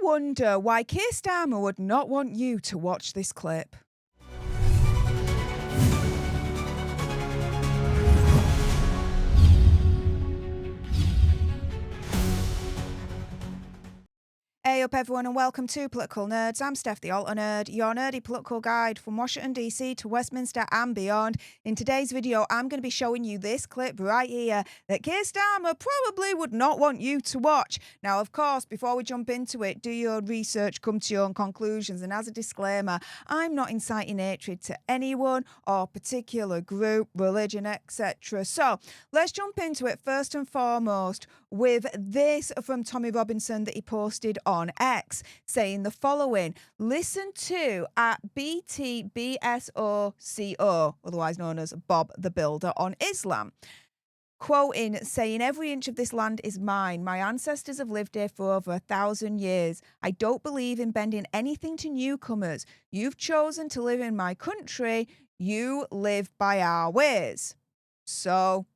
wonder why Keir Starmer would not want you to watch this clip. Hey up everyone and welcome to Political Nerds. I'm Steph the Alter Nerd, your nerdy political guide from Washington DC to Westminster and beyond. In today's video I'm going to be showing you this clip right here that Keir Starmer probably would not want you to watch. Now of course, before we jump into it, do your research, come to your own conclusions, and as a disclaimer, I'm not inciting hatred to anyone or particular group, religion, etc. So let's jump into it first and foremost with this from Tommy Robinson that he posted on X, saying the following. Listen to at BTBSOCO, otherwise known as Bob the Builder on Islam. Quoting, saying, "Every inch of this land is mine. My ancestors have lived here for over 1,000 years. I don't believe in bending anything to newcomers. You've chosen to live in my country. You live by our ways." So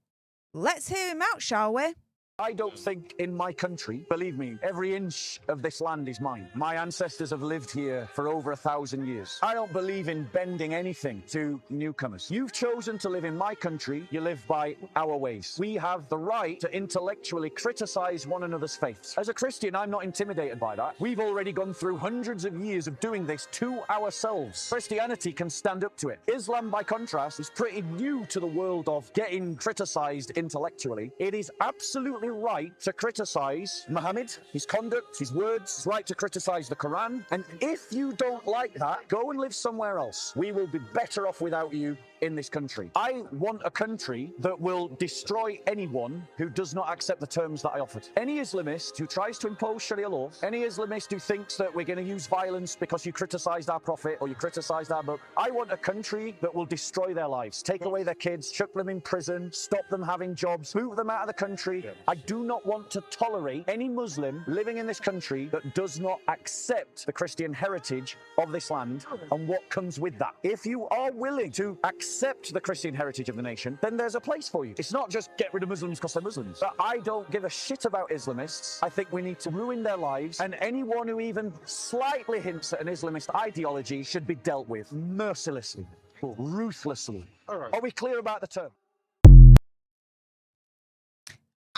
let's hear him out, shall we? I don't think in my country, believe me, every inch of this land is mine. My ancestors have lived here for over 1,000 years. I don't believe in bending anything to newcomers. You've chosen to live in my country, you live by our ways. We have the right to intellectually criticize one another's faiths. As a Christian, I'm not intimidated by that. We've already gone through hundreds of years of doing this to ourselves. Christianity can stand up to it. Islam, by contrast, is pretty new to the world of getting criticized intellectually. It is absolutely right to criticize Muhammad, his conduct, his words, his right to criticize the Quran. And if you don't like that, go and live somewhere else. We will be better off without you in this country. I want a country that will destroy anyone who does not accept the terms that I offered. Any Islamist who tries to impose Sharia law, any Islamist who thinks that we're going to use violence because you criticized our prophet or you criticized our book, I want a country that will destroy their lives, take away their kids, chuck them in prison, stop them having jobs, move them out of the country. I do not want to tolerate any Muslim living in this country that does not accept the Christian heritage of this land and what comes with that. If you are willing to accept the Christian heritage of the nation, then there's a place for you. It's not just get rid of Muslims because they're Muslims. But I don't give a shit about Islamists. I think we need to ruin their lives, and anyone who even slightly hints at an Islamist ideology should be dealt with mercilessly, ruthlessly. Are we clear about the term?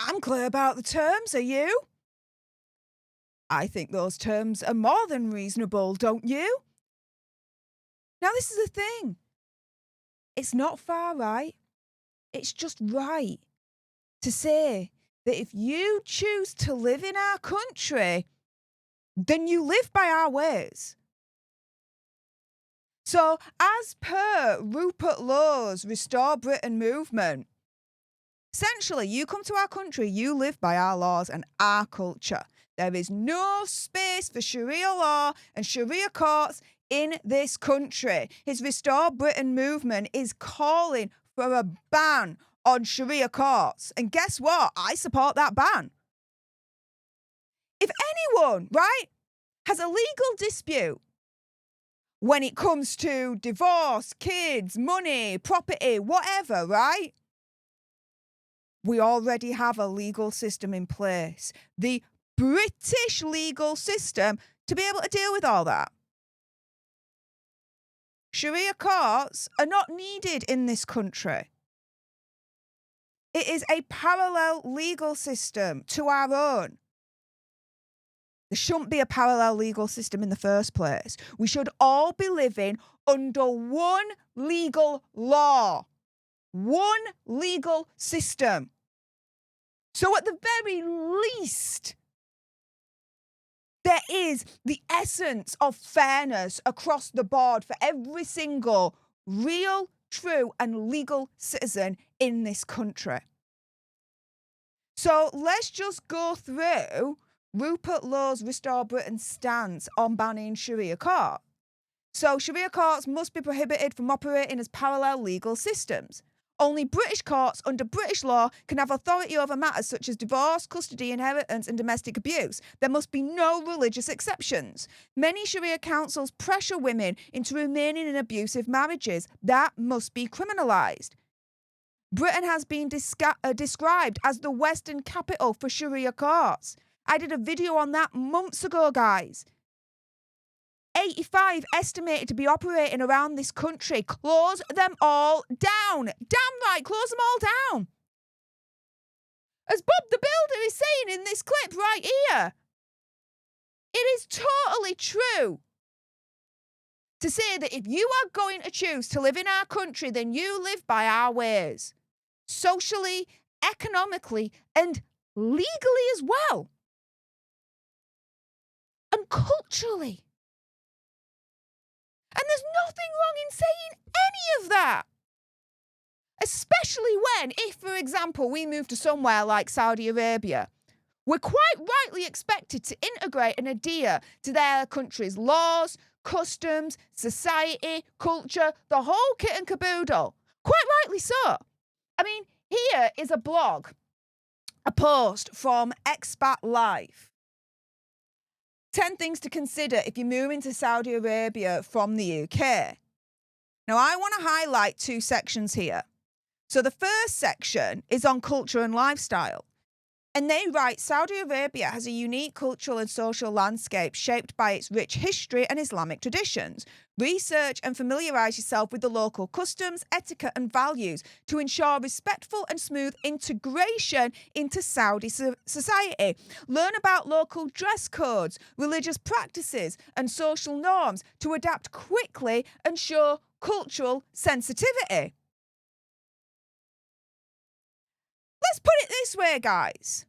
I'm clear about the terms, are you? I think those terms are more than reasonable, don't you? Now this is the thing. It's not far right. It's just right to say that if you choose to live in our country, then you live by our ways. So as per Rupert Lowe's Restore Britain movement, essentially, you come to our country, you live by our laws and our culture. There is no space for Sharia law and Sharia courts in this country. His Restore Britain movement is calling for a ban on Sharia courts. And guess what? I support that ban. If anyone, right, has a legal dispute when it comes to divorce, kids, money, property, whatever, right? We already have a legal system in place. The British legal system to be able to deal with all that. Sharia courts are not needed in this country. It is a parallel legal system to our own. There shouldn't be a parallel legal system in the first place. We should all be living under one legal law, one legal system. So at the very least, there is the essence of fairness across the board for every single real, true, and legal citizen in this country. So let's just go through Rupert Lowe's Restore Britain stance on banning Sharia court. So Sharia courts must be prohibited from operating as parallel legal systems. Only British courts under British law can have authority over matters such as divorce, custody, inheritance and domestic abuse. There must be no religious exceptions. Many Sharia councils pressure women into remaining in abusive marriages. That must be criminalised. Britain has been described as the Western capital for Sharia courts. I did a video on that months ago, guys. 85 estimated to be operating around this country. Close them all down. Damn right, close them all down. As Bob the Builder is saying in this clip right here, it is totally true to say that if you are going to choose to live in our country, then you live by our ways. Socially, economically, and legally as well. And culturally. And there's nothing wrong in saying any of that. Especially when, if, for example, we move to somewhere like Saudi Arabia, we're quite rightly expected to integrate and adhere to their country's laws, customs, society, culture, the whole kit and caboodle. Quite rightly so. I mean, here is a blog, a post from Expat Life. 10 things to consider if you're moving to Saudi Arabia from the UK. Now, I want to highlight 2 sections here. So the first section is on culture and lifestyle. And they write, Saudi Arabia has a unique cultural and social landscape shaped by its rich history and Islamic traditions. Research and familiarise yourself with the local customs, etiquette and values to ensure respectful and smooth integration into Saudi society. Learn about local dress codes, religious practices and social norms to adapt quickly and show cultural sensitivity. Let's put it this way, guys.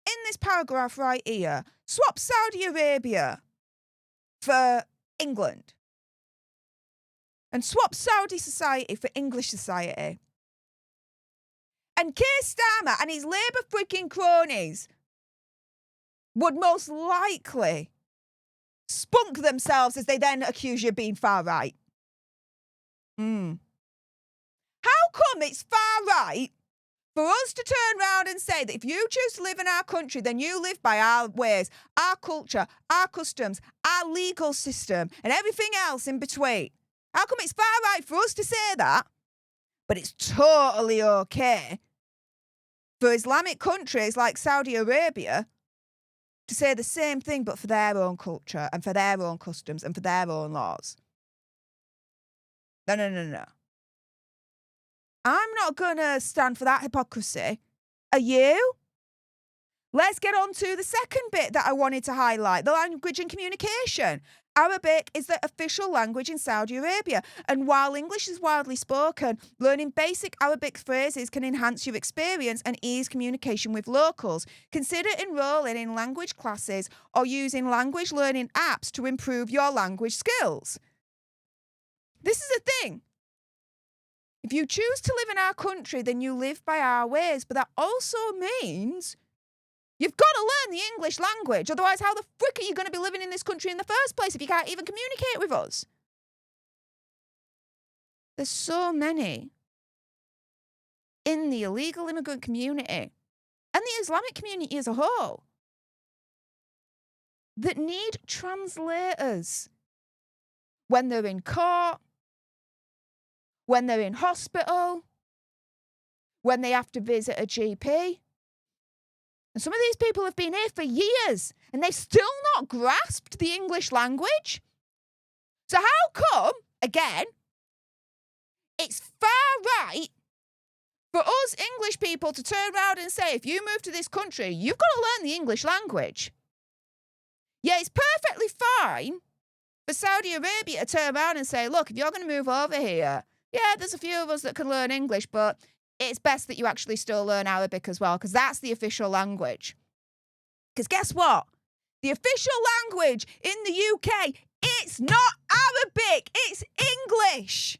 In this paragraph right here, swap Saudi Arabia for England. And swap Saudi society for English society. And Keir Starmer and his Labour freaking cronies would most likely spunk themselves as they then accuse you of being far right. How come it's far right for us to turn around and say that if you choose to live in our country, then you live by our ways, our culture, our customs, our legal system, and everything else in between? How come it's far right for us to say that, but it's totally okay for Islamic countries like Saudi Arabia to say the same thing, but for their own culture and for their own customs and for their own laws? No. I'm not going to stand for that hypocrisy. Are you? Let's get on to the second bit that I wanted to highlight, the language and communication. Arabic is the official language in Saudi Arabia, and while English is widely spoken, learning basic Arabic phrases can enhance your experience and ease communication with locals. Consider enrolling in language classes or using language learning apps to improve your language skills. This is a thing. If you choose to live in our country, then you live by our ways. But that also means you've got to learn the English language. Otherwise, how the frick are you going to be living in this country in the first place if you can't even communicate with us? There's so many in the illegal immigrant community and the Islamic community as a whole that need translators when they're in court, when they're in hospital, when they have to visit a GP. And some of these people have been here for years and they've still not grasped the English language. So how come, again, it's far right for us English people to turn around and say, if you move to this country, you've got to learn the English language? Yeah, it's perfectly fine for Saudi Arabia to turn around and say, look, if you're going to move over here, yeah, there's a few of us that can learn English, but it's best that you actually still learn Arabic as well, because that's the official language. Because guess what? The official language in the UK, it's not Arabic, it's English.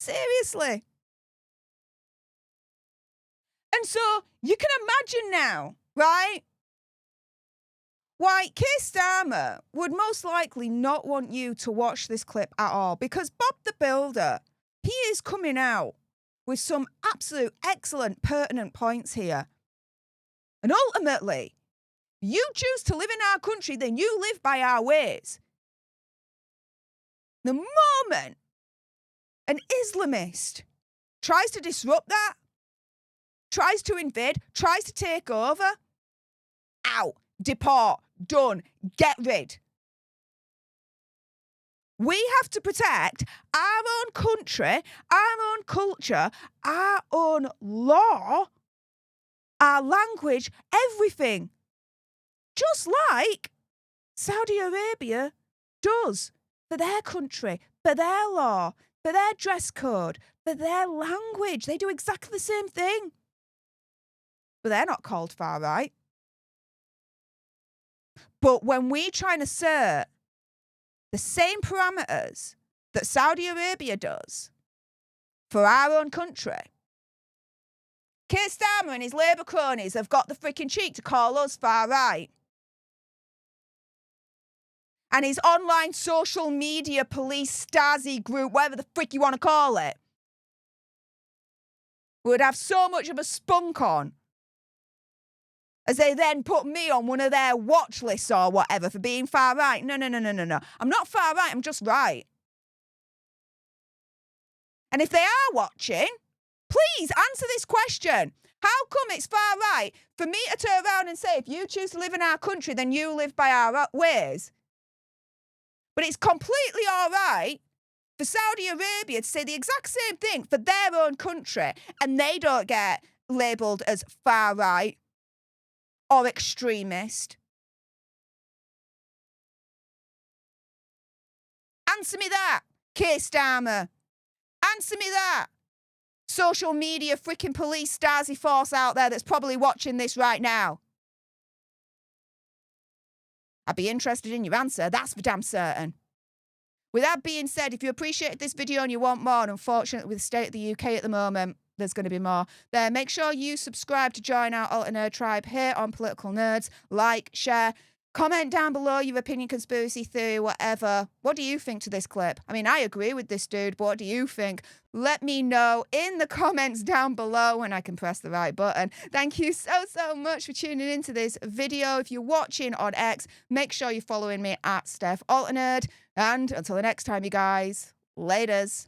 Seriously. And so you can imagine now, right? Why Keir Starmer would most likely not want you to watch this clip at all, because Bob the Builder, he is coming out with some absolute excellent pertinent points here. And ultimately, you choose to live in our country, then you live by our ways. The moment an Islamist tries to disrupt that, tries to invade, tries to take over, out, deport, done, get rid. We have to protect our own country, our own culture, our own law, our language, everything. Just like Saudi Arabia does for their country, for their law, for their dress code, for their language. They do exactly the same thing. But they're not called far right. But when we try and assert the same parameters that Saudi Arabia does for our own country, Keir Starmer and his Labour cronies have got the freaking cheek to call us far right. And his online social media police Stasi group, whatever the frick you want to call it, would have so much of a spunk on as they then put me on one of their watch lists or whatever for being far right. No. I'm not far right, I'm just right. And if they are watching, please answer this question. How come it's far right for me to turn around and say, if you choose to live in our country, then you live by our ways? But it's completely all right for Saudi Arabia to say the exact same thing for their own country, and they don't get labelled as far right or extremist. Answer me that, Keir Starmer. Answer me that. Social media freaking police Stasi force out there that's probably watching this right now. I'd be interested in your answer, that's for damn certain. With that being said, if you appreciated this video and you want more, and unfortunately with the state of the UK at the moment, there's going to be more, then make sure you subscribe to join our Alter Nerd tribe here on Political Nerds. Like, share, comment down below your opinion, conspiracy theory, whatever. What do you think to this clip? I mean, I agree with this dude, but what do you think? Let me know in the comments down below when I can press the right button. Thank you so much for tuning into this video. If you're watching on X, make sure you're following me at Steph Alter Nerd. And until the next time, you guys, laters.